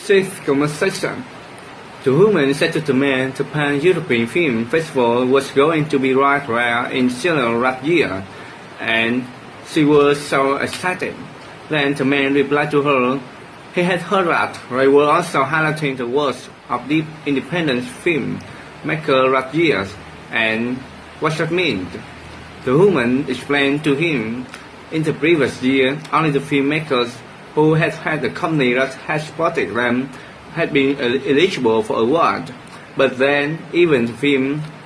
Sixth conversation. The woman said to the man the Pan-European Film Festival was going to be right there in Chile that year, and she was so excited. Then the man replied to her, he had heard that they were also highlighting the works of the independent film maker that year, and what that meant. The woman explained to him, in the previous year, only the filmmakers who had had a company that had supported them had been eligible for award, but then even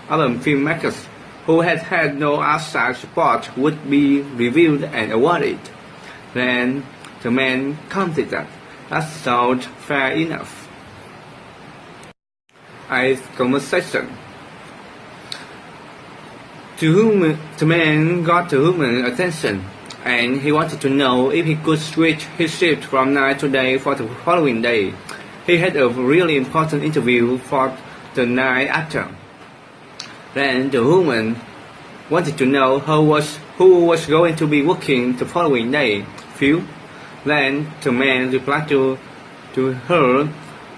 other filmmakers who had had no outside support would be reviewed and awarded. Then the man commented that sounds fair enough. Eighth conversation. The man got the woman's attention, and he wanted to know if he could switch his shift from night to day for the following day. He had a really important interview for the night after. Then the woman wanted to know who was going to be working the following day. Phil. Then the man replied to her,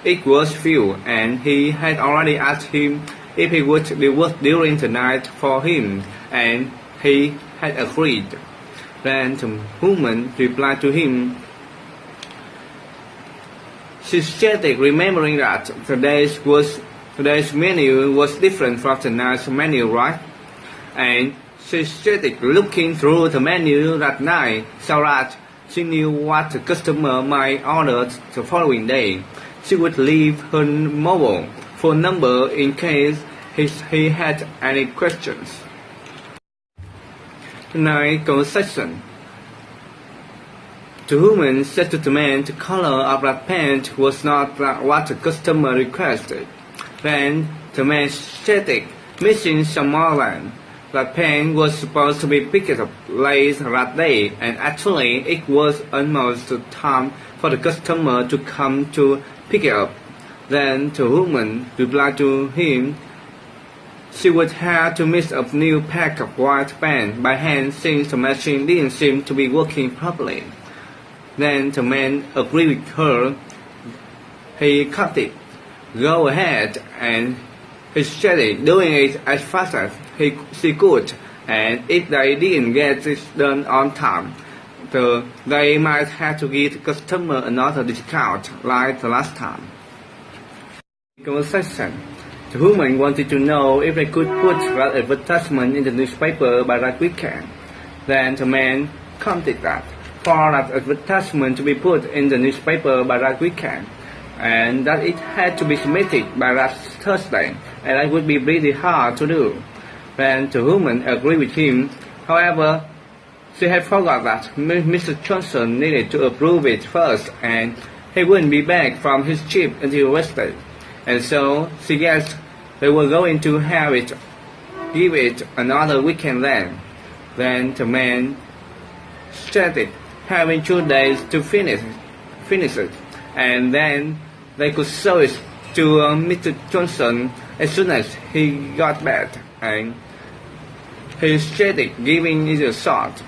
it was Phil, and he had already asked him if he would be work during the night for him, and he had agreed. Then the woman replied to him, she suggested, remembering that today's menu was different from the night's menu, right? And she suggested looking through the menu that night so that she knew what the customer might order the following day. She would leave her mobile phone number in case he had any questions. Ninth conversation. The woman said to the man the color of that pant was not what the customer requested. Then the man stated, missing some more than. That pant was supposed to be picked up late that day, and actually it was almost time for the customer to come to pick it up. Then the woman replied to him, she would have to mix up new pack of white pants by hand since the machine didn't seem to be working properly. Then the man agreed with her. He cut it. Go ahead, and he started doing it as fast as she could, and if they didn't get it done on time, they might have to give the customer another discount like the last time. Conversation. The woman wanted to know if they could put that advertisement in the newspaper by that weekend. Then the man commented that for that advertisement to be put in the newspaper by that weekend, and that it had to be submitted by that Thursday, and that would be really hard to do. Then the woman agreed with him. However, she had forgot that Mr. Johnson needed to approve it first, and he wouldn't be back from his trip until Wednesday, and so she guessed they were going to give it another weekend then. Then the man started having 2 days to finish it, and then they could show it to Mr. Johnson as soon as he got back, and he started giving it a shot.